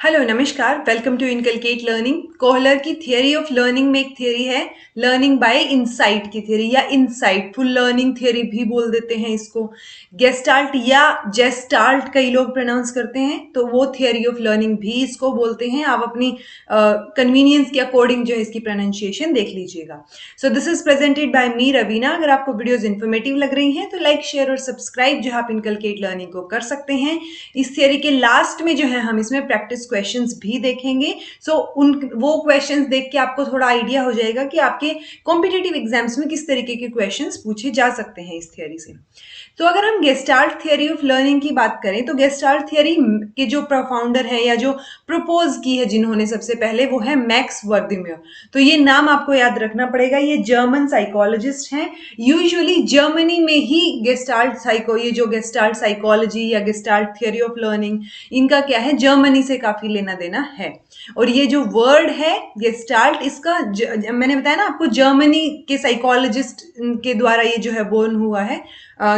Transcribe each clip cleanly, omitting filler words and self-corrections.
Hello नमस्कार, welcome to inculcate learning. Kohler की theory of learning में एक थियरी है लर्निंग बाय इनसाइट की थियरी, या इनसाइटफुल लर्निंग थियरी भी बोल देते हैं इसको। गेस्टाल्ट या जेस्टाल्ट कई लोग प्रोनाउंस करते हैं, तो वो थियरी ऑफ लर्निंग भी इसको बोलते हैं। आप अपनी कन्वीनियंस के अकॉर्डिंग जो है इसकी प्रोनाउंसिएशन देख लीजिएगा। So this is presented by me Raveena. अगर आपको वीडियोस इन्फॉर्मेटिव लग रही हैं तो लाइक, शेयर और सब्सक्राइब जो है आप इनकलकेट लर्निंग को कर सकते हैं। इस थियरी के लास्ट में जो है हम इसमें प्रैक्टिस क्वेश्चंस भी देखेंगे। सो उन वो क्वेश्चंस देख के आपको थोड़ा आइडिया हो जाएगा कि आपके कॉम्पिटिटिव एग्जाम्स में किस तरीके के क्वेश्चंस पूछे जा सकते हैं इस थियरी से। तो अगर हम गेस्टाल्ट थियरी ऑफ लर्निंग की बात करें तो गेस्टाल्ट थियरी के जो प्रोफाउंडर हैं या जो प्रपोज की है जिन्होंने सबसे पहले, वो है मैक्स वर्दिमियर। तो ये नाम आपको याद रखना पड़ेगा। ये जर्मन साइकोलॉजिस्ट हैं। यूजुअली जर्मनी में ही ये जो गेस्टाल्ट साइकोलॉजी या गेस्टाल्ट थियरी ऑफ लर्निंग, इनका क्या है, जर्मनी से काफी लेना देना है। और ये जो वर्ड है गेस्टाल्ट, इसका मैंने बताया ना आपको, जर्मनी के साइकोलॉजिस्ट के द्वारा ये जो है बोर्न हुआ है,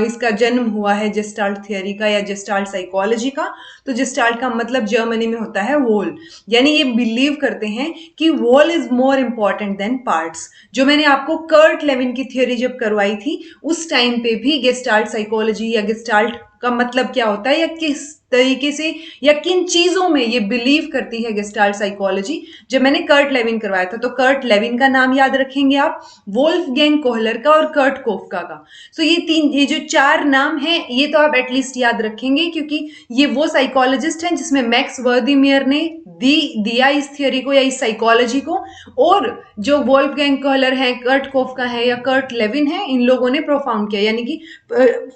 इसका जन्म हुआ है जेस्टाल्ट थियरी का या जेस्टाल्ट साइकोलॉजी का। तो जेस्टाल्ट का मतलब जर्मनी में होता है होल, यानी ये बिलीव करते हैं कि whole is more important than parts. जो मैंने आपको कर्ट लेविन की थियरी जब करवाई थी उस टाइम पे भी गेस्टाल्ट साइकोलॉजी या गेस्टाल्ट का मतलब क्या होता है या किस तरीके से या किन चीजों में ये बिलीव करती है गेस्टाल्ट साइकोलॉजी, जब मैंने कर्ट लेविन करवाया था। तो कर्ट लेविन का नाम याद रखेंगे आप, वोल्फगैंग कोहलर का और कर्ट कोफका का। सो ये जो चार नाम हैं ये तो आप एटलीस्ट याद रखेंगे, क्योंकि ये वो साइकोलॉजिस्ट हैं जिसमें मैक्स वर्दिमियर ने दिया इस थियरी को या इस साइकोलॉजी को, और जो वोल्फगैंग कोहलर है, कर्ट कोफका है या कर्ट लेविन है, इन लोगों ने प्रोफाउंड किया, यानी कि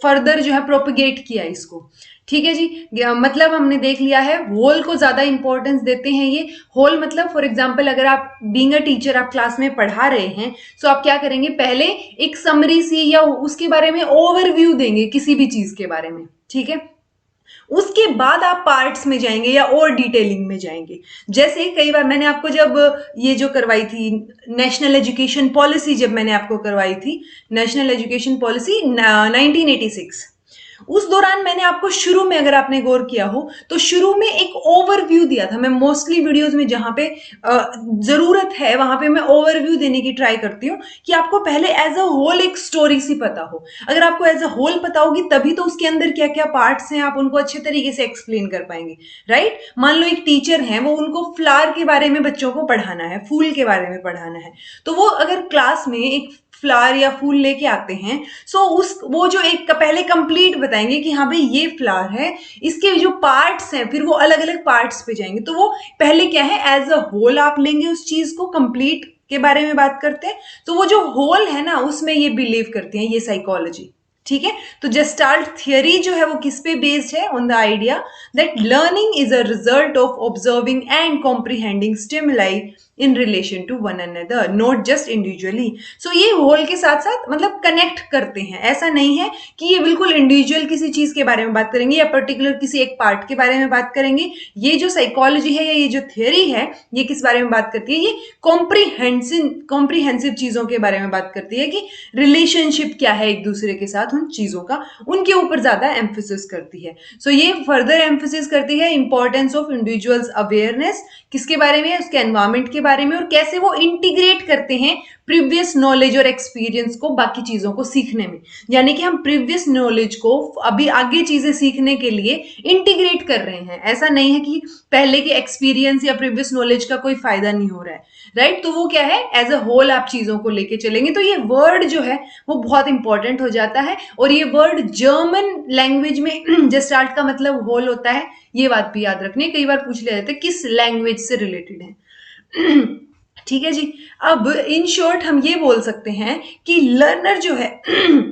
फर्दर जो है प्रोपिगेट किया इसको। ठीक है जी, मतलब हमने देख लिया है होल को ज्यादा इंपॉर्टेंस देते हैं ये। होल मतलब फॉर एग्जांपल अगर आप बीइंग अ टीचर आप क्लास में पढ़ा रहे हैं, तो आप क्या करेंगे, पहले एक समरी सी या उसके बारे में ओवरव्यू देंगे किसी भी चीज के बारे में, ठीक है। उसके बाद आप पार्ट्स में जाएंगे या और डिटेलिंग में जाएंगे। जैसे कई बार मैंने आपको जब ये जो करवाई थी नेशनल एजुकेशन पॉलिसी, जब मैंने आपको करवाई थी नेशनल एजुकेशन पॉलिसी 1986, उस दौरान मैंने आपको शुरू में, अगर आपने गौर किया हो तो शुरू में एक ओवरव्यू दिया था। मैं मोस्टली वीडियोस में जहां पे जरूरत है वहां पे मैं ओवरव्यू देने की ट्राई करती हूँ कि आपको पहले एज अ होल एक स्टोरी सी पता हो। अगर आपको एज अ होल पता होगी तभी तो उसके अंदर क्या क्या पार्ट्स हैं आप उनको अच्छे तरीके से एक्सप्लेन कर पाएंगे, राइट। मान लो एक टीचर है, वो उनको फ्लावर के बारे में बच्चों को पढ़ाना है, फूल के बारे में पढ़ाना है, तो वो अगर क्लास में एक फ्लावर या फूल लेके आते हैं, सो वो जो एक पहले कंप्लीट बताएंगे कि हाँ भाई ये फ्लावर है, इसके जो पार्ट्स हैं फिर वो अलग अलग पार्ट्स पे जाएंगे। तो वो पहले क्या है, एज अ होल आप लेंगे उस चीज को, कंप्लीट के बारे में बात करते हैं। तो वो जो होल है ना, उसमें ये बिलीव करते हैं ये साइकोलॉजी, ठीक है। तो जेस्टाल्ट थियरी जो है वो किस पे बेस्ड है, on the idea that learning is a result of observing and comprehending stimuli in relation to one another, not just individually. So ये होल के साथ साथ मतलब कनेक्ट करते हैं। ऐसा नहीं है कि ये बिल्कुल इंडिविजुअल किसी चीज के बारे में बात करेंगे या पर्टिकुलर किसी एक पार्ट के बारे में बात करेंगे। ये जो साइकोलॉजी है या ये जो थियरी है, ये किस बारे में बात करती है, ये कॉम्प्रिहेंसिव चीजों के बारे में बात करती है कि रिलेशनशिप क्या है एक दूसरे के साथ उन चीजों का, उनके ऊपर ज्यादा एम्फोसिस करती है। सो ये फर्दर एम्फोसिस करती है इंपॉर्टेंस ऑफ इंडिविजुअल्स अवेयरनेस, किसके बारे में, उसके एनवायरमेंट के बारे में, और कैसे वो इंटीग्रेट करते हैं प्रीवियस नॉलेज और एक्सपीरियंस को बाकी चीजों को सीखने में। यानी कि हम प्रीवियस नॉलेज को अभी आगे चीजें सीखने के लिए इंटीग्रेट कर रहे हैं। ऐसा नहीं है कि पहले के एक्सपीरियंस या प्रीवियस नॉलेज का कोई फायदा नहीं हो रहा है, राइट। तो वो क्या है, एज अ होल आप चीजों को लेके चलेंगे। तो ये वर्ड जो है वो बहुत इंपॉर्टेंट हो जाता है, और ये वर्ड जर्मन लैंग्वेज में जेस्टाल्ट का मतलब होल होता है। ये बात भी याद रखनी है, कई बार पूछ लिया जाता है किस लैंग्वेज से रिलेटेड है। ठीक है जी। अब इन शॉर्ट हम ये बोल सकते हैं कि लर्नर जो है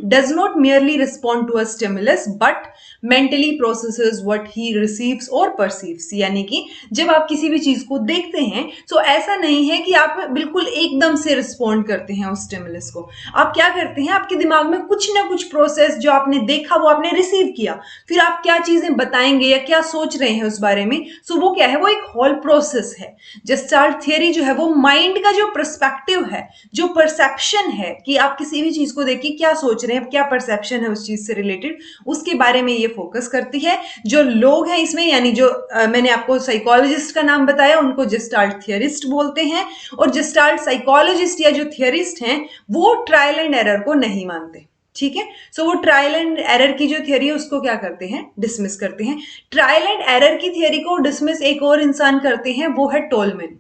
does not merely respond to a stimulus but mentally processes what he receives और परसीव्स। यानी कि जब आप किसी भी चीज को देखते हैं तो ऐसा नहीं है कि आप बिल्कुल एकदम से रिस्पॉन्ड करते हैं उस स्टिमुलस को। आप क्या करते हैं, आपके दिमाग में कुछ ना कुछ प्रोसेस जो आपने देखा वो आपने रिसीव किया, फिर आप क्या चीजें बताएंगे या क्या सोच रहे हैं उस बारे में, सो वो क्या है, वो एक होल प्रोसेस है। जेस्टाल्ट थियरी जो है वो माइंड का जो पर्सपेक्टिव है, जो परसेप्शन है कि आप किसी भी चीज को देख के क्या सोच रहे हैं, क्या परसेप्शन है उस चीज से रिलेटेड, उसके बारे में ये फोकस करती है। जो लोग हैं इसमें, यानी जो मैंने आपको साइकोलॉजिस्ट का नाम बताया, उनको जेस्टाल्ट थियरिस्ट बोलते हैं। और जेस्टाल्ट साइकोलॉजिस्ट या जो थियरिस्ट हैं वो ट्रायल एंड एरर को नहीं मानते, ठीक है। सो वो ट्रायल एंड एरर की जो थियरी है उसको क्या करते हैं, डिसमिस करते हैं। ट्रायल एंड एरर की थियरी को डिसमिस एक और इंसान करते हैं, वो है टोलमैन।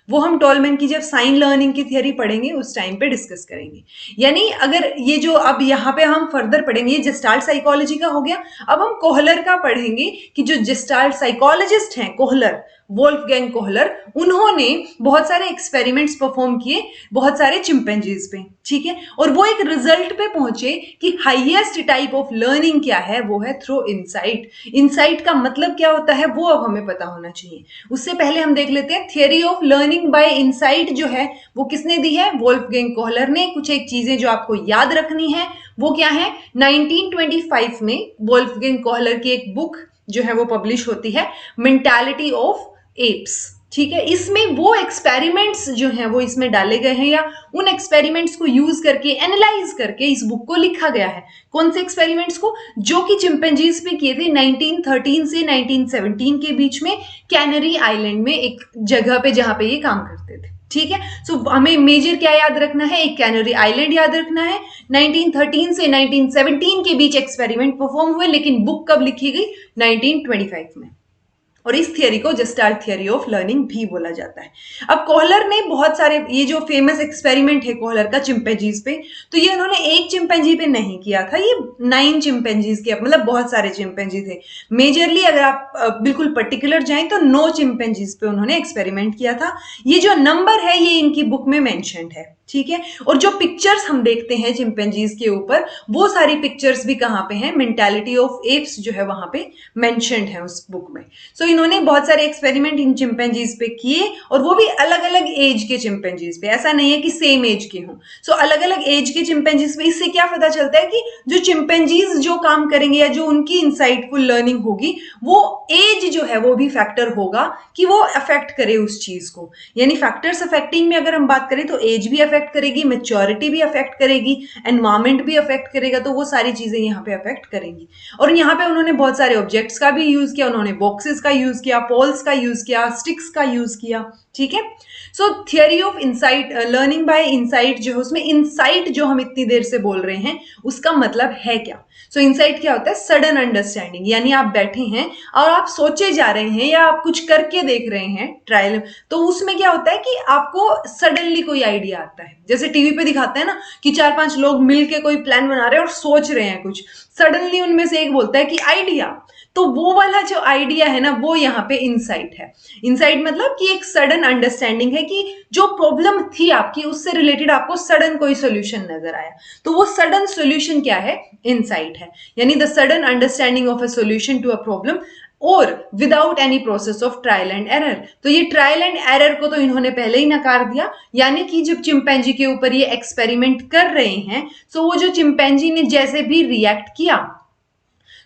वो हम टोलमैन की जब साइन लर्निंग की थियरी पढ़ेंगे उस टाइम पे डिस्कस करेंगे। यानी अगर ये जो अब यहाँ पे हम फर्दर पढ़ेंगे, ये जेस्टाल्ट साइकोलॉजी का हो गया। अब हम कोहलर का पढ़ेंगे कि जो जेस्टाल्ट साइकोलॉजिस्ट हैं कोहलर, वोल्फगैंग कोहलर, उन्होंने बहुत सारे एक्सपेरिमेंट्स परफॉर्म किए बहुत सारे चिंपैंजीज पे, ठीक है। और वो एक रिजल्ट पे पहुंचे कि हाईएस्ट टाइप ऑफ लर्निंग क्या है, वो है थ्रू इनसाइट। इनसाइट का मतलब क्या होता है वो अब हमें पता होना चाहिए। उससे पहले हम देख लेते हैं theory of learning by insight जो है वो किसने दी है, वोल्फगैंग कोहलर ने। कुछ एक चीजें जो आपको याद रखनी है वो क्या है, 1925 में वोल्फगैंग कोहलर की एक बुक जो है वो पब्लिश होती है, मेंटालिटी ऑफ एप्स, ठीक है। इसमें वो एक्सपेरिमेंट्स जो हैं वो इसमें डाले गए हैं, या उन एक्सपेरिमेंट्स को यूज करके एनालाइज करके इस बुक को लिखा गया है। कौन से एक्सपेरिमेंट्स को, जो कि चिंपैंजीज पे किए थे 1913 से 1917 के बीच में, कैनरी आइलैंड में एक जगह पे जहां पे ये काम करते थे, ठीक है। सो हमें मेजर क्या याद रखना है, एक कैनरी आइलैंड याद रखना है। 1913 से 1917 के बीच एक्सपेरिमेंट परफॉर्म हुए, लेकिन बुक कब लिखी गई, 1925 में। और इस थियरी को जेस्टाल्ट थियरी ऑफ लर्निंग भी बोला जाता है। अब कोहलर ने बहुत सारे, ये जो फेमस एक्सपेरिमेंट है कोहलर का चिंपैंजीज पे, तो ये उन्होंने एक चिंपैंजी पे नहीं किया था, ये 9 चिंपैंजीज के, मतलब बहुत सारे चिंपैंजी थे। मेजरली अगर आप बिल्कुल पर्टिकुलर जाएं तो 9 चिंपैंजीज पे उन्होंने एक्सपेरिमेंट किया था। ये जो नंबर है ये इनकी बुक में मेंशन्ड है, ठीक है। और जो पिक्चर्स हम देखते हैं चिंपैंजीज के ऊपर, वो सारी पिक्चर्स भी कहां पे हैं, मेंटालिटी ऑफ एप्स जो है वहां पे मेंशन्ड है उस बुक में। सो इन्होंने बहुत सारे एक्सपेरिमेंट इन चिंपैंजीज पे किए, और वो भी अलग अलग एज के चिंपैंजीज पे, ऐसा नहीं है कि सेम एज के हों। सो अलग अलग एज के चिंपैंजीज पे। इससे क्या पता चलता है कि जो चिंपैंजीज जो काम करेंगे या जो उनकी इंसाइटफुल लर्निंग होगी, वो एज जो है वो भी फैक्टर होगा कि वो अफेक्ट करे उस चीज को। यानी फैक्टर्स अफेक्टिंग में अगर हम बात करें तो एज भी अफेक्ट करेगी, मैच्योरिटी भी अफेक्ट करेगी, एनवायरमेंट भी अफेक्ट करेगा, तो वो सारी चीजें यहाँ पे अफेक्ट करेंगी। और यहाँ पे उन्होंने बहुत सारे ऑब्जेक्ट्स का भी यूज किया, उन्होंने बॉक्सेस का यूज किया, पोल्स का यूज किया, स्टिक्स का यूज किया, ठीक है। So theory of insight, learning by insight जो है, उसमें इंसाइट जो हम इतनी देर से बोल रहे हैं उसका मतलब है क्या। सो इंसाइट क्या होता है, सडन अंडरस्टैंडिंग। यानी आप बैठे हैं और आप सोचे जा रहे हैं या आप कुछ करके देख रहे हैं ट्रायल, तो उसमें क्या होता है कि आपको सडनली कोई आइडिया आता है। जैसे टीवी पे दिखाते हैं ना कि 4-5 लोग मिलके कोई प्लान बना रहे हैं और सोच रहे हैं कुछ, सडनली उनमें से एक बोलता है कि आइडिया, तो वो वाला जो आइडिया है ना वो यहाँ पे इंसाइट है। इंसाइट मतलब कि एक सडन अंडरस्टैंडिंग है कि जो प्रॉब्लम थी आपकी उससे रिलेटेड आपको सडन कोई सोल्यूशन नजर आया, तो वो सडन सोल्यूशन क्या है, इंसाइट है। यानी the sudden understanding of a solution to a problem और without any process of trial and error. तो ये ट्रायल एंड एरर को तो इन्होंने पहले ही नकार दिया। यानी कि जब चिंपैंजी के ऊपर ये एक्सपेरिमेंट कर रहे हैं, सो वो जो चिंपैंजी ने जैसे भी रिएक्ट किया,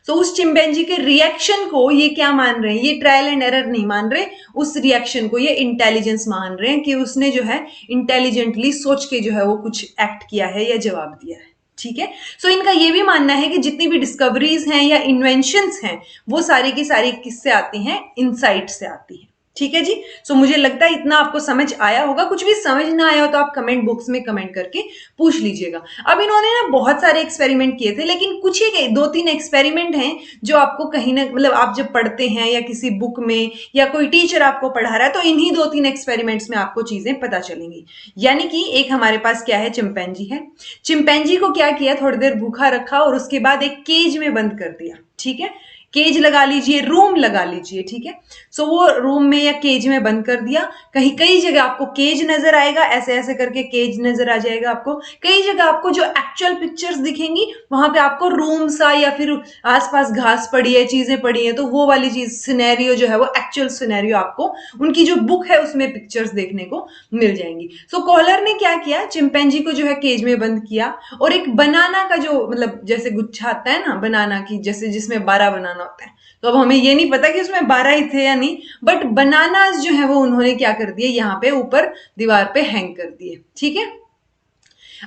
तो उस चिंपैंजी के रिएक्शन को ये क्या मान रहे हैं, ये ट्रायल एंड एरर नहीं मान रहे, उस रिएक्शन को ये इंटेलिजेंस मान रहे हैं कि उसने जो है इंटेलिजेंटली सोच के जो है वो कुछ एक्ट किया है या जवाब दिया है, ठीक है। सो इनका ये भी मानना है कि जितनी भी डिस्कवरीज हैं या इन्वेंशंस हैं वो सारी की सारी किससे आती हैं, इनसाइट से आती हैं, ठीक है जी। सो मुझे लगता है इतना आपको समझ आया होगा। कुछ भी समझ ना आया हो तो आप कमेंट बॉक्स में कमेंट करके पूछ लीजिएगा। अब इन्होंने ना बहुत सारे एक्सपेरिमेंट किए थे, लेकिन कुछ ही 2-3 एक्सपेरिमेंट हैं जो आपको कहीं ना, मतलब आप जब पढ़ते हैं या किसी बुक में या कोई टीचर आपको पढ़ा रहा है तो इन्हीं 2-3 एक्सपेरिमेंट्स में आपको चीजें पता चलेंगी। यानी कि एक हमारे पास क्या है, चिंपैंजी है। चिंपैंजी को क्या किया, थोड़ी देर भूखा रखा और उसके बाद एक केज में बंद कर दिया, ठीक है। केज लगा लीजिए, रूम लगा लीजिए, ठीक है। सो वो रूम में या केज में बंद कर दिया। कहीं कई जगह आपको केज नजर आएगा, ऐसे ऐसे करके केज नजर आ जाएगा आपको। कई जगह आपको जो एक्चुअल पिक्चर्स दिखेंगी वहां पे आपको रूम सा या फिर आसपास घास पड़ी है, चीजें पड़ी है, तो वो वाली चीज सिनेरियो जो है वो एक्चुअल सिनेरियो आपको उनकी जो बुक है उसमें पिक्चर्स देखने को मिल जाएंगी। सो कोहलर ने क्या किया, चिंपैंजी को जो है केज में बंद किया और एक बनाना का जो, मतलब जैसे गुच्छा आता है ना बनाना की, जैसे जिसमें 12 बनाना होता है। तो अब हमें ये नहीं पता कि उसमें 12 ही थे या नहीं, बट बनानास जो है वो उन्होंने क्या कर दिए, यहाँ पे ऊपर दीवार पे हैंग कर दिए। ठीक है,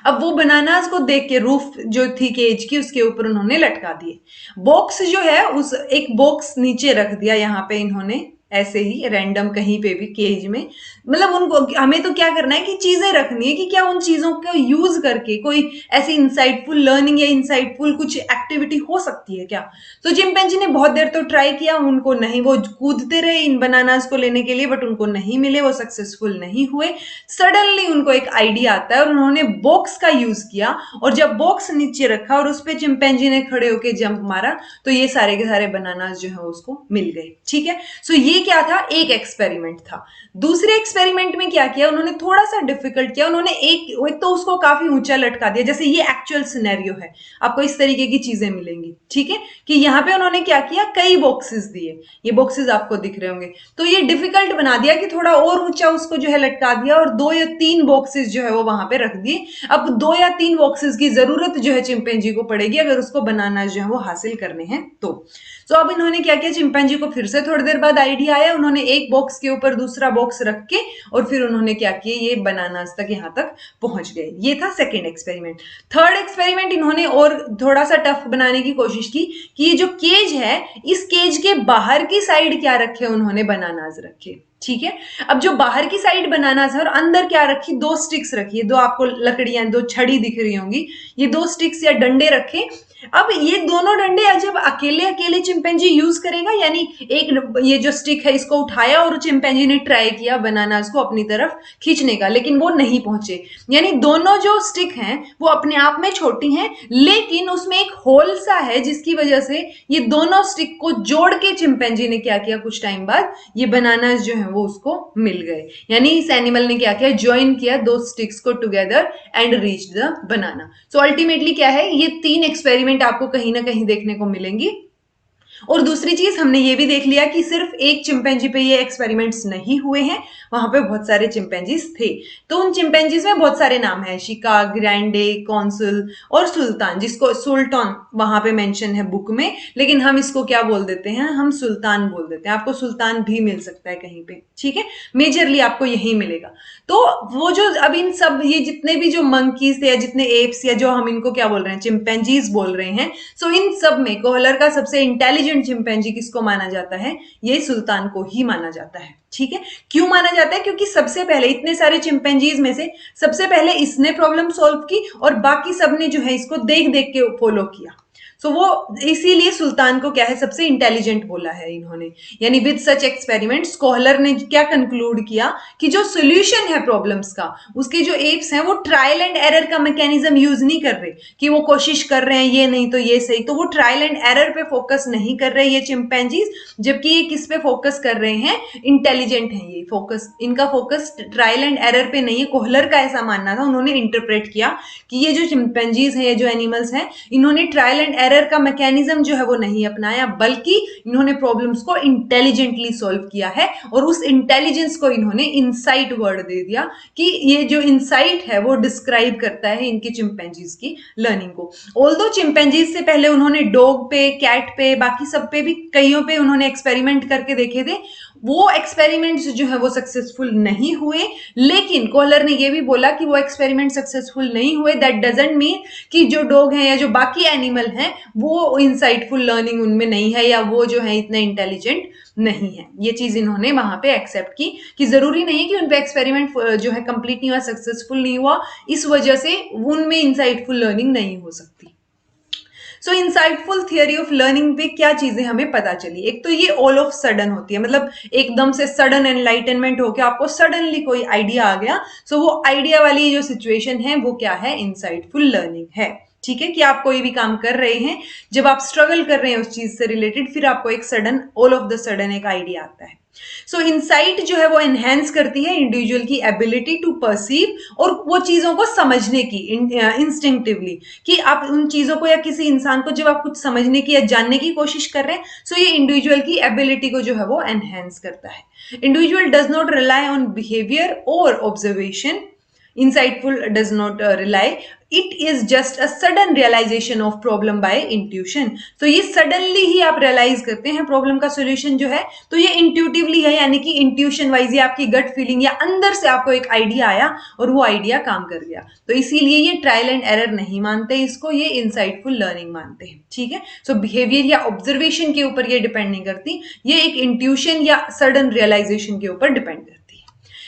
अब वो बनानास को देख के रूफ जो थी केज की उसके ऊपर उन्होंने लटका दिए। बॉक्स जो है उस एक बॉक्स नीचे रख दिया यहाँ पे इन्होंने, ऐसे ही रैंडम कहीं पे भी केज में। मतलब उनको, हमें तो क्या करना है कि चीजें रखनी है कि क्या उन चीजों को यूज करके कोई ऐसी इंसाइटफुल लर्निंग या इंसाइटफुल कुछ एक्टिविटी हो सकती है क्या। तो चिंपैंजी ने बहुत देर तो ट्राई किया, उनको नहीं, वो कूदते रहे इन बनानास को लेने के लिए, बट उनको नहीं मिले, वो सक्सेसफुल नहीं हुए। सडनली उनको एक आइडिया आता है और उन्होंने बॉक्स का यूज किया, और जब बॉक्स नीचे रखा और उस पे चिंपैंजी ने खड़े होकर जंप मारा तो ये सारे के सारे बनानास जो है उसको मिल गए। ठीक है, सो ये क्या था, एक एक्सपेरिमेंट था। दूसरे एक्सपेरिमेंट में क्या किया उन्होंने, थोड़ा सा डिफिकल्ट किया उन्होंने। एक तो उसको काफी ऊंचा लटका दिया, जैसे ये एक्चुअल सिनेरियो है, आपको इस तरीके की चीजें मिलेंगी। ठीक है, कि यहाँ पे उन्होंने क्या किया, कई बॉक्सेस दिए, ये बॉक्सेस आपको दिख रहे होंगे, तो ये डिफिकल्ट बना दिया कि थोड़ा और ऊंचा उसको जो है लटका दिया और 2 या 3 बॉक्सेस जो है वो वहां पे रख दिए। अब 2 या 3 बॉक्सेस की जरूरत जो है चिंपैंजी को पड़ेगी अगर उसको बनाना जो है वो हासिल करने हैं तो अब इन्होंने क्या किया, चिंपैंजी को फिर से थोड़ी देर बाद आइडिया आया, उन्होंने एक बॉक्स के ऊपर दूसरा बॉक्स रख के और फिर उन्होंने क्या किया, ये बनानास तक यहां तक पहुंच गए। ये था सेकेंड एक्सपेरिमेंट। थर्ड एक्सपेरिमेंट इन्होंने और थोड़ा सा टफ बनाने की कोशिश की कि ये जो केज है, इस केज के बाहर की साइड क्या रखे, उन्होंने बनानास रखे। ठीक है, अब जो बाहर की साइड बनानास है और अंदर क्या रखी, 2 स्टिक्स रखी है, 2 आपको लकड़ियां, 2 छड़ी दिख रही होंगी, ये 2 स्टिक्स या डंडे रखे। अब ये दोनों डंडे जब अकेले अकेले चिंपैंजी यूज करेगा, यानी एक ये जो स्टिक है इसको उठाया और चिंपैंजी ने ट्राई किया बनानास को अपनी तरफ खींचने का, लेकिन वो नहीं पहुंचे। यानी दोनों जो स्टिक हैं वो अपने आप में छोटी हैं, लेकिन उसमें एक होल सा है जिसकी वजह से ये दोनों स्टिक को जोड़ के चिंपैंजी ने क्या किया, कुछ टाइम बाद ये बनानास जो है वो उसको मिल गए। यानी इस एनिमल ने क्या किया, ज्वाइन किया 2 स्टिक्स को together and reach the banana. So ultimately क्या है, ये 3 एक्सपेरिमेंट आपको कहीं ना कहीं देखने को मिलेंगी। और दूसरी चीज हमने ये भी देख लिया कि सिर्फ एक चिंपैंजी पे ये एक्सपेरिमेंट्स नहीं हुए हैं, वहां पे बहुत सारे चिंपैंजीज थे। तो उन चिंपैंजीज में बहुत सारे नाम है, शिका, ग्रैंडे, कॉन्सुल और सुल्तान, जिसको सुल्तान वहां पे मेंशन है बुक में, लेकिन हम इसको क्या बोल देते हैं, हम सुल्तान बोल देते हैं। आपको सुल्तान भी मिल सकता है कहीं पे। ठीक है, मेजरली आपको यही मिलेगा। तो वो जो अब इन सब ये जितने भी जो मंकीज थे या जितने एप्स या जो हम इनको क्या बोल रहे हैं, चिंपैंजीज बोल रहे हैं, सो इन सब में कोहलर का सबसे इंटेलिजेंट चिंपैंजी किसको माना जाता है, ये सुल्तान को ही माना जाता है। ठीक है, क्यों माना जाता है, क्योंकि सबसे पहले इतने सारे चिंपैंजीज में से सबसे पहले इसने प्रॉब्लम सॉल्व की और बाकी सबने जो है इसको देख देख के फॉलो किया। सो वो इसीलिए सुल्तान को क्या है, सबसे इंटेलिजेंट बोला है इन्होंने। यानी विद सच एक्सपेरिमेंट्स कोहलर ने क्या कंक्लूड किया कि जो सोल्यूशन है प्रॉब्लम्स का, उसके जो एप्स हैं वो ट्रायल एंड एरर का मैकेनिज्म यूज नहीं कर रहे कि वो कोशिश कर रहे हैं ये नहीं तो ये सही, तो वो ट्रायल एंड एरर पे फोकस नहीं कर रहे ये चिंपैंजीज, जबकि ये किस पे फोकस कर रहे हैं, इंटेलिजेंट है ये, फोकस इनका फोकस ट्रायल एंड एरर पे नहीं है। कोहलर का ऐसा मानना था, उन्होंने इंटरप्रेट किया कि ये जो चिंपैंजीज हैं, ये जो एनिमल्स हैं, इन्होंने ट्रायल एंड एरर का मैकेनिज्म जो है वो नहीं अपनाया, बल्कि इन्होंने प्रॉब्लम्स को इंटेलिजेंटली सॉल्व किया है। और उस इंटेलिजेंस को इन्होंने इनसाइट वर्ड दे दिया कि ये जो इनसाइट है वो डिस्क्राइब करता है इनकी चिंपैंजीज की लर्निंग को। ऑल्दो चिंपैंजीज से पहले उन्होंने डॉग पे, कैट पे, बाकी सब पे भी कईयों पे उन्होंने एक्सपेरिमेंट करके देखे थे, वो एक्सपेरिमेंट्स जो है वो सक्सेसफुल नहीं हुए। लेकिन कोहलर ने ये भी बोला कि वो एक्सपेरिमेंट सक्सेसफुल नहीं हुए, दैट डजंट मीन कि जो डॉग हैं या जो बाकी एनिमल हैं वो इंसाइटफुल लर्निंग उनमें नहीं है या वो जो है इतने इंटेलिजेंट नहीं है। ये चीज इन्होंने वहां पे एक्सेप्ट की कि जरूरी नहीं है कि उन पे एक्सपेरिमेंट जो है कंप्लीट नहीं हुआ, सक्सेसफुल नहीं हुआ, इस वजह से उनमें इंसाइटफुल लर्निंग नहीं हो सकती। सो इंसाइटफुल थियरी ऑफ लर्निंग पे क्या चीजें हमें पता चली, एक तो ये ऑल ऑफ सडन होती है, मतलब एकदम से सडन एनलाइटनमेंट होकर आपको सडनली कोई आइडिया आ गया। सो वो आइडिया वाली जो सिचुएशन है वो क्या है, इंसाइटफुल लर्निंग है। ठीक है, कि आप कोई भी काम कर रहे हैं, जब आप स्ट्रगल कर रहे हैं उस चीज से रिलेटेड, फिर आपको एक sudden, all of the sudden एक आइडिया आता है। सो इनसाइट जो है वो एनहेंस करती है इंडिविजुअल की एबिलिटी टू परसीव और वो चीजों को समझने की इंस्टिंक्टिवली, कि आप उन चीजों को या किसी इंसान को जब आप कुछ समझने की या जानने की कोशिश कर रहे हैं, सो ये इंडिविजुअल की एबिलिटी को जो है वो एनहेंस करता है। Individual does not rely on behaviour और observation, insightful does not rely, it is just a sudden realization of problem by intuition. तो ये suddenly ही आप realize करते हैं problem का solution जो है, तो ये intuitively है, यानी कि intuition wise ये आपकी gut feeling या अंदर से आपको एक idea आया और वो idea काम कर गया, तो इसीलिए ये trial and error नहीं मानते इसको, ये insightful learning मानते हैं, ठीक है। सो behavior या observation के ऊपर ये depend नहीं करती, ये एक intuition या sudden realization के ऊपर depend करती है।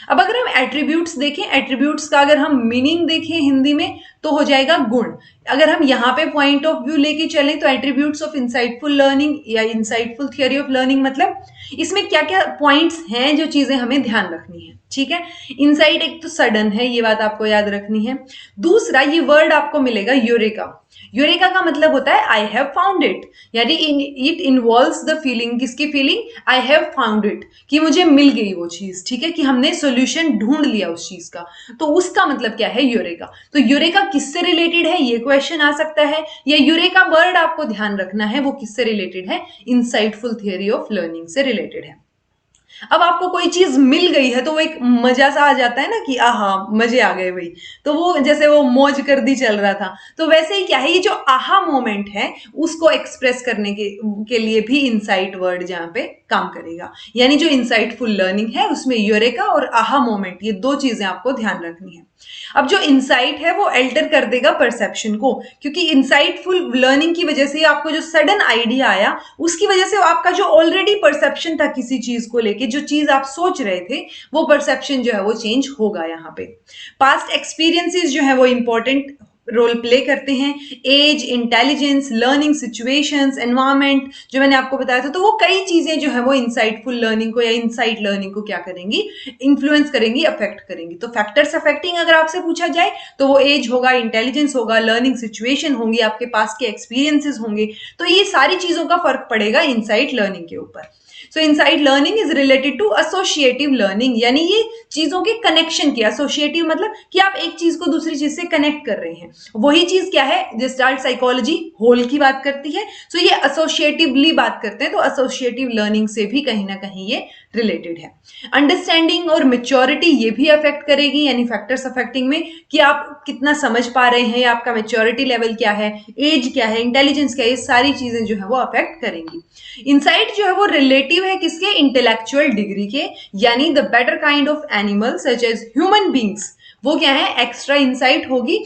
अब अगर हम एट्रीब्यूट्स देखें, एट्रीब्यूट्स का अगर हम मीनिंग देखें हिंदी में तो हो जाएगा गुण। अगर हम यहाँ पे पॉइंट ऑफ व्यू लेके चलें तो एट्रीब्यूट्स ऑफ इंसाइटफुल लर्निंग या इंसाइटफुल थियरी ऑफ लर्निंग, मतलब इसमें क्या क्या पॉइंट्स हैं जो चीजें हमें ध्यान रखनी है, ठीक है। इनसाइट एक तो सडन है, ये बात आपको याद रखनी है। दूसरा, ये वर्ड आपको मिलेगा यूरेका। यूरेका का मतलब होता है आई हैव फाउंड इट, यानी इट इन्वॉल्व्स द फीलिंग, किसकी feeling, I have found it, कि मुझे मिल गई वो चीज, ठीक है, कि हमने सॉल्यूशन ढूंढ लिया उस चीज का, तो उसका मतलब क्या है यूरेका। तो यूरेका किससे रिलेटेड है, ये क्वेश्चन आ सकता है, या यूरेका वर्ड आपको ध्यान रखना है वो किससे रिलेटेड है, इनसाइटफुल थियरी ऑफ लर्निंग से रिलेटेड है। अब आपको कोई चीज मिल गई है तो वो एक मजा सा आ जाता है ना कि आहा मजे आ गए भाई, तो वो जैसे वो मौज कर दी चल रहा था, तो वैसे ही क्या है, ये जो आहा मोमेंट है उसको एक्सप्रेस करने के लिए भी इनसाइट वर्ड जहां पे काम करेगा। यानी जो इनसाइटफुल लर्निंग है उसमें यूरेका और आहा मोमेंट, ये दो चीजें आपको ध्यान रखनी है। अब जो इनसाइट है वो अल्टर कर देगा परसेप्शन को, क्योंकि इनसाइटफुल लर्निंग की वजह से आपको जो सडन आइडिया आया उसकी वजह से आपका जो ऑलरेडी परसेप्शन था किसी चीज को लेके, जो चीज आप सोच रहे थे वो परसेप्शन जो है वो चेंज होगा। यहाँ पे पास्ट एक्सपीरियंसेस जो है वो इंपॉर्टेंट रोल प्ले करते हैं। Age, intelligence, learning situations, environment जो मैंने आपको बताया था, तो वो कई चीजें जो है वो इनसाइटफुल लर्निंग को या इनसाइट लर्निंग को क्या करेंगी, इन्फ्लुएंस करेंगी, अफेक्ट करेंगी। तो फैक्टर्स अफेक्टिंग अगर आपसे पूछा जाए तो वो एज होगा, इंटेलिजेंस होगा, लर्निंग सिचुएशन होंगी, आपके पास के एक्सपीरियंसेस होंगे, तो ये सारी चीजों का फर्क पड़ेगा इनसाइट लर्निंग के ऊपर। So insight learning is related to associative learning, यानी ये चीजों के कनेक्शन की, एसोसिएटिव मतलब कि आप एक चीज को दूसरी चीज से कनेक्ट कर रहे हैं, वही चीज क्या है, जेस्टाल्ट साइकोलॉजी होल की बात करती है। सो ये एसोसिएटिवली बात करते हैं, तो एसोसिएटिव लर्निंग से भी कहीं ना कहीं ये रिलेटेड है। अंडरस्टैंडिंग और मेच्योरिटी ये भी अफेक्ट करेगी, यानी फैक्टर्स अफेक्टिंग में कि आप कितना समझ पा रहे हैं, आपका मेच्योरिटी लेवल क्या है, एज क्या है, इंटेलिजेंस क्या है, ये सारी चीजें जो है वो अफेक्ट करेंगी। इनसाइट जो है वो रिलेटिव है किसके, इंटेलेक्चुअल डिग्री के, यानी the better kind of animal such as human beings, वो क्या है, एक्स्ट्रा इनसाइट होगी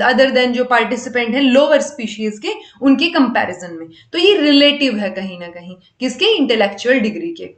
अदर देन जो पार्टिसिपेंट है लोअर स्पीशीज के, उनके कंपैरिजन में। तो ये रिलेटिव है कहीं ना कहीं किसके, इंटेलेक्चुअल डिग्री के।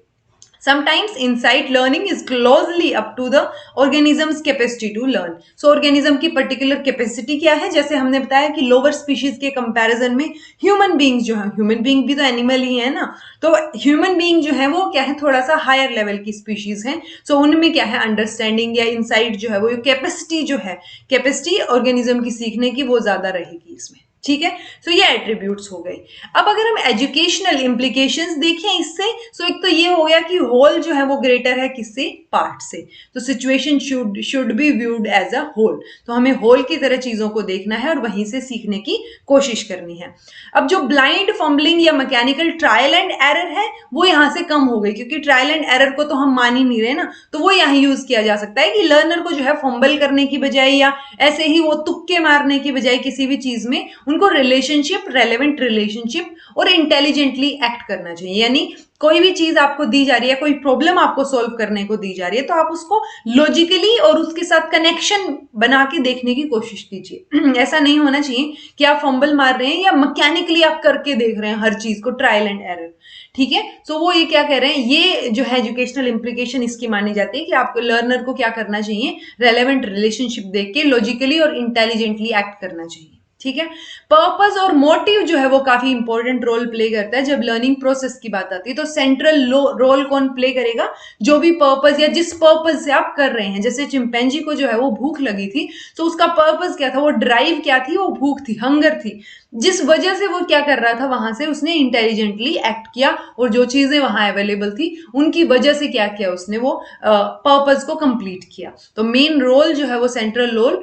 Sometimes insight learning is closely up to the organism's capacity to learn. So organism की particular capacity क्या है, जैसे हमने बताया कि lower species के comparison में human beings जो है, human being भी तो animal ही है ना, तो human being जो है वो क्या है, थोड़ा सा higher level की species है। So उनमें क्या है, understanding या insight जो है वो capacity जो है, capacity organism की सीखने की वो ज्यादा रहेगी इसमें, ठीक है। सो ये एट्रीब्यूट्स हो गए। अब अगर हम एजुकेशनल इंप्लीकेशंस देखें इससे, सो एक तो ये हो गया कि होल जो है वो ग्रेटर है किससे, पार्ट से, तो situation should be viewed as a whole, तो हमें होल की तरह चीजों को देखना है और वहीं से सीखने की कोशिश करनी है। अब जो ब्लाइंड फंबलिंग या मैकेनिकल ट्रायल एंड एरर है वो यहाँ से कम हो गई, क्योंकि ट्रायल एंड एरर को तो हम मान ही नहीं रहे ना, तो वो यहाँ यूज किया जा सकता है कि लर्नर को जो है फंबल करने की बजाय या ऐसे ही वो तुक्के मारने की बजाय किसी भी चीज में उनको रिलेशनशिप, रेलेवेंट रिलेशनशिप और इंटेलिजेंटली एक्ट करना चाहिए। यानी कोई भी चीज आपको दी जा रही है, कोई प्रॉब्लम आपको सॉल्व करने को दी जा रही है, तो आप उसको लॉजिकली और उसके साथ कनेक्शन बना के देखने की कोशिश कीजिए। ऐसा नहीं होना चाहिए कि आप फंबल मार रहे हैं या मैकेनिकली आप करके देख रहे हैं हर चीज को, ट्रायल एंड एरर, ठीक है। सो वो ये क्या कह रहे हैं, ये जो है एजुकेशनल इंप्लीकेशन इसकी मानी जाती है कि आपको लर्नर को क्या करना चाहिए, रेलेवेंट रिलेशनशिप देख के लॉजिकली और इंटेलिजेंटली एक्ट करना चाहिए, ठीक है। पर्पस और मोटिव जो है वो काफी इंपॉर्टेंट रोल प्ले करता है जब लर्निंग प्रोसेस की बात आती है। तो सेंट्रल रोल कौन प्ले करेगा, जो भी पर्पस या जिस पर्पस से आप कर रहे हैं। जैसे चिंपैंजी को जो है वो भूख लगी थी, तो उसका पर्पस क्या था, वो ड्राइव क्या थी, वो भूख थी, हंगर थी, जिस वजह से वो क्या कर रहा था, वहां से उसने इंटेलिजेंटली एक्ट किया और जो चीजें वहां अवेलेबल थी उनकी वजह से क्या किया उसने, वो पर्पस को कंप्लीट किया। तो मेन रोल जो है वो सेंट्रल रोल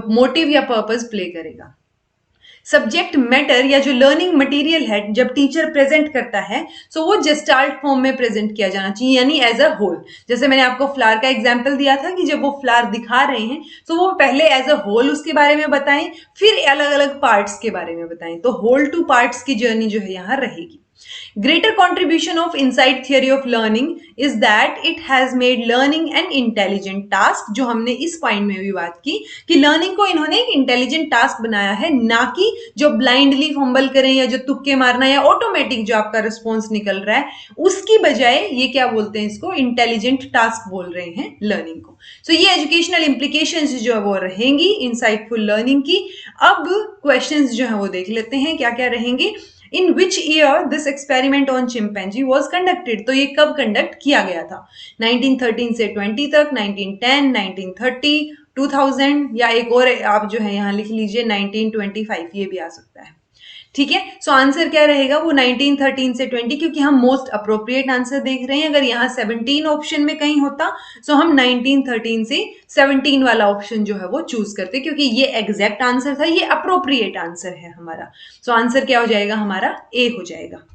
मोटिव या पर्पस प्ले करेगा। सब्जेक्ट मैटर या जो लर्निंग मटेरियल है जब टीचर प्रेजेंट करता है सो वो जेस्टाल्ट फॉर्म में प्रेजेंट किया जाना चाहिए, यानी एज अ होल। जैसे मैंने आपको फ्लावर का एग्जांपल दिया था कि जब वो फ्लावर दिखा रहे हैं तो वो पहले एज अ होल उसके बारे में बताएं, फिर अलग अलग पार्ट्स के बारे में बताएं। तो होल टू पार्ट्स की जर्नी जो है यहाँ रहेगी। Greater contribution of insight theory of learning is that it has made learning an intelligent task, जो हमने इस पॉइंट में भी बात की कि लर्निंग को इन्होंने एक इंटेलिजेंट टास्क बनाया है, ना कि जो ब्लाइंडली फंबल करें या जो तुक्के मारना या ऑटोमेटिक जो आपका रिस्पॉन्स निकल रहा है उसकी बजाय ये क्या बोलते हैं, इसको इंटेलिजेंट टास्क बोल रहे हैं लर्निंग को। सो ये एजुकेशनल इंप्लीकेशंस जो है वो रहेंगी इंसाइटफुल लर्निंग की। अब क्वेश्चंस जो है वो देख लेते हैं क्या क्या रहेंगे। In which year this experiment on chimpanzee was conducted, तो ये कब कंडक्ट किया गया था, 1913 से 20 तक, 1910, 1930, 2000, या एक और आप जो है यहाँ लिख लीजिए 1925, ये भी आ सकता है। ठीक है, सो आंसर क्या रहेगा, वो 1913 से 20, क्योंकि हम मोस्ट अप्रोप्रिएट आंसर देख रहे हैं। अगर यहाँ 17 ऑप्शन में कहीं होता सो हम 1913 से 17 वाला ऑप्शन जो है वो चूज करते, क्योंकि ये एग्जैक्ट आंसर था, ये अप्रोप्रिएट आंसर है हमारा। सो आंसर क्या हो जाएगा हमारा, ए हो जाएगा।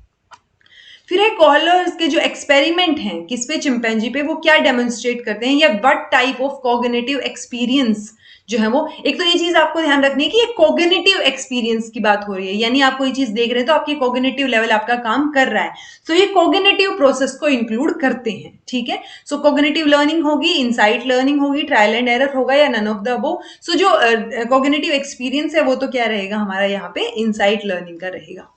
फिर है कॉलर्स के जो एक्सपेरिमेंट हैं किस पे, चिंपैंजी पे, वो क्या डेमोन्स्ट्रेट करते हैं या what type of cognitive experience जो है वो। एक तो ये चीज आपको ध्यान रखनी है कि ये कॉग्निटिव एक्सपीरियंस की बात हो रही है, यानी आप कोई चीज देख रहे हैं तो आपकी कॉग्निटिव लेवल आपका काम कर रहा है, तो ये कॉग्निटिव प्रोसेस को इंक्लूड करते हैं। ठीक है, सो कॉग्निटिव लर्निंग होगी, इनसाइट लर्निंग होगी, ट्रायल एंड एरर होगा या नन ऑफ द अबव। सो जो कॉग्निटिव एक्सपीरियंस है वो तो क्या रहेगा हमारा यहाँ पे इनसाइट लर्निंग का रहेगा।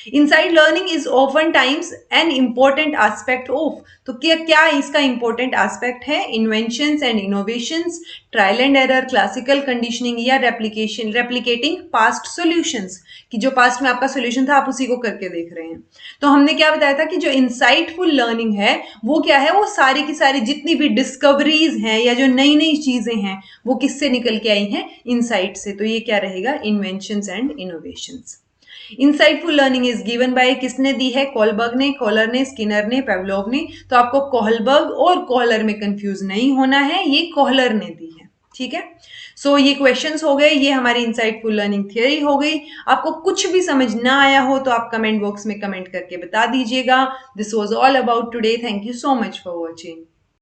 Inside learning is often times an important aspect of, तो क्या क्या इसका इंपॉर्टेंट एस्पेक्ट है, inventions and innovations, trial and error, classical conditioning या रेप्लिकेशन, रेप्लिकेटिंग पास्ट सॉल्यूशंस, कि जो पास्ट में आपका सॉल्यूशन था आप उसी को करके देख रहे हैं। तो हमने क्या बताया था कि जो इंसाइटफुल लर्निंग है वो क्या है, वो सारी की सारी जितनी भी डिस्कवरीज हैं या जो नई नई चीजें हैं वो किससे निकल के आई हैं, इनसाइट से। तो ये क्या रहेगा, inventions and innovations. Insightful learning is given by, किसने दी है, कोलबर्ग ने, कॉलर ने, स्किनर ने, पेवलोव ने। तो आपको कोहलबर्ग और कॉलर में कंफ्यूज नहीं होना है, ये कॉलर ने दी है। ठीक है, सो ये क्वेश्चंस हो गए, ये हमारी इंसाइटफुल लर्निंग थियरी हो गई। आपको कुछ भी समझ ना आया हो तो आप कमेंट बॉक्स में कमेंट करके बता दीजिएगा। This was all about today, thank you so much for watching.